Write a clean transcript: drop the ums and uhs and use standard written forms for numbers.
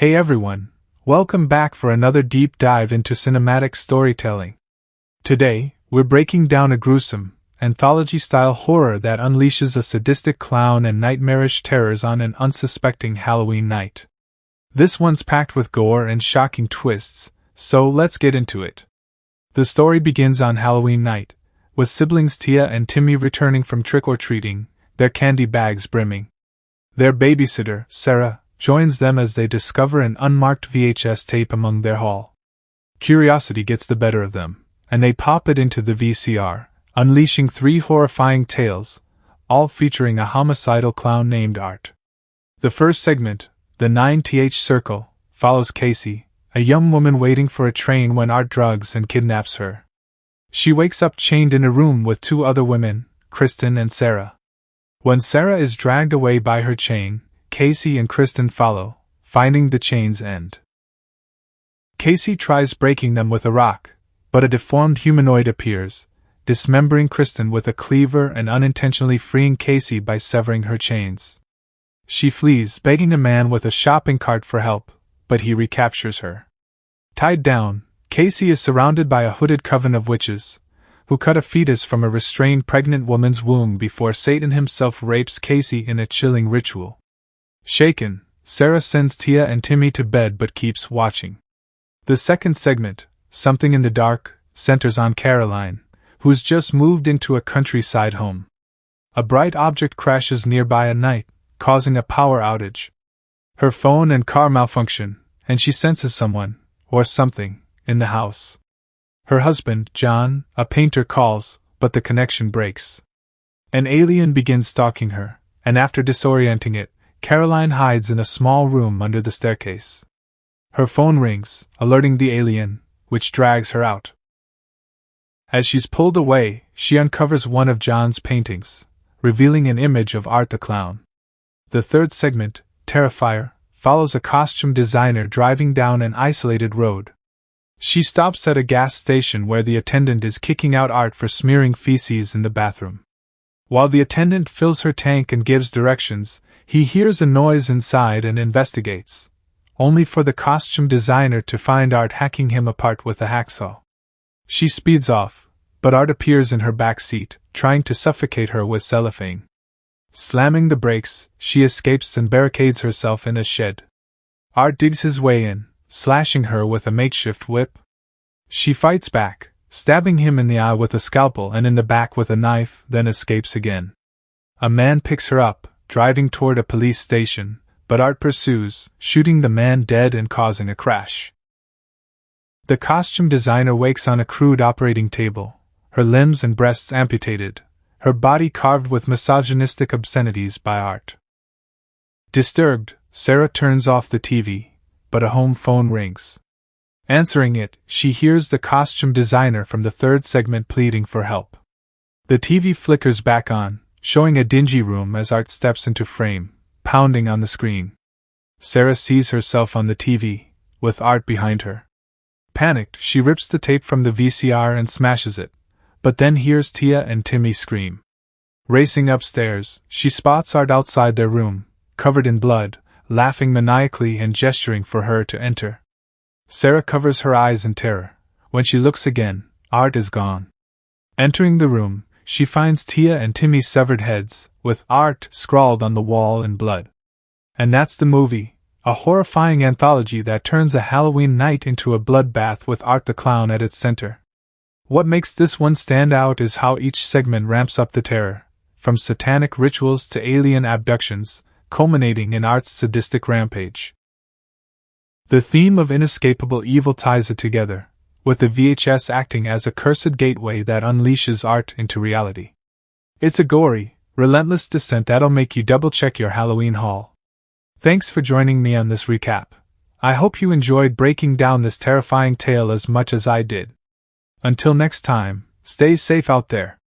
Hey everyone, welcome back for another deep dive into cinematic storytelling. Today, we're breaking down a gruesome, anthology-style horror that unleashes a sadistic clown and nightmarish terrors on an unsuspecting Halloween night. This one's packed with gore and shocking twists, so let's get into it. The story begins on Halloween night, with siblings Tia and Timmy returning from trick-or-treating, their candy bags brimming. Their babysitter, Sarah, joins them as they discover an unmarked VHS tape among their haul. Curiosity gets the better of them, and they pop it into the VCR, unleashing 3 horrifying tales, all featuring a homicidal clown named Art. The first segment, the Nth Circle, follows Casey, a young woman waiting for a train when Art drugs and kidnaps her. She wakes up chained in a room with 2 other women, Kristen and Sarah. When Sarah is dragged away by her chain, Casey and Kristen follow, finding the chain's end. Casey tries breaking them with a rock, but a deformed humanoid appears, dismembering Kristen with a cleaver and unintentionally freeing Casey by severing her chains. She flees, begging a man with a shopping cart for help, but he recaptures her. Tied down, Casey is surrounded by a hooded coven of witches, who cut a fetus from a restrained pregnant woman's womb before Satan himself rapes Casey in a chilling ritual. Shaken, Sarah sends Tia and Timmy to bed but keeps watching. The second segment, Something in the Dark, centers on Caroline, who's just moved into a countryside home. A bright object crashes nearby at night, causing a power outage. Her phone and car malfunction, and she senses someone, or something, in the house. Her husband, John, a painter, calls, but the connection breaks. An alien begins stalking her, and after disorienting it, Caroline hides in a small room under the staircase. Her phone rings, alerting the alien, which drags her out. As she's pulled away, she uncovers one of John's paintings, revealing an image of Art the Clown. The third segment, Terrifier, follows a costume designer driving down an isolated road. She stops at a gas station where the attendant is kicking out Art for smearing feces in the bathroom. While the attendant fills her tank and gives directions, he hears a noise inside and investigates, only for the costume designer to find Art hacking him apart with a hacksaw. She speeds off, but Art appears in her back seat, trying to suffocate her with cellophane. Slamming the brakes, she escapes and barricades herself in a shed. Art digs his way in, slashing her with a makeshift whip. She fights back, stabbing him in the eye with a scalpel and in the back with a knife, then escapes again. A man picks her up, driving toward a police station, but Art pursues, shooting the man dead and causing a crash. The costume designer wakes on a crude operating table, her limbs and breasts amputated, her body carved with misogynistic obscenities by Art. Disturbed, Sarah turns off the TV, but a home phone rings. Answering it, she hears the costume designer from the third segment pleading for help. The TV flickers back on, showing a dingy room as Art steps into frame, pounding on the screen. Sarah sees herself on the TV, with Art behind her. Panicked, she rips the tape from the VCR and smashes it, but then hears Tia and Timmy scream. Racing upstairs, she spots Art outside their room, covered in blood, laughing maniacally and gesturing for her to enter. Sarah covers her eyes in terror. When she looks again, Art is gone. Entering the room, she finds Tia and Timmy's severed heads, with Art scrawled on the wall in blood. And that's the movie, a horrifying anthology that turns a Halloween night into a bloodbath with Art the Clown at its center. What makes this one stand out is how each segment ramps up the terror, from satanic rituals to alien abductions, culminating in Art's sadistic rampage. The theme of inescapable evil ties it together, with the VHS acting as a cursed gateway that unleashes Art into reality. It's a gory, relentless descent that'll make you double-check your Halloween haul. Thanks for joining me on this recap. I hope you enjoyed breaking down this terrifying tale as much as I did. Until next time, stay safe out there.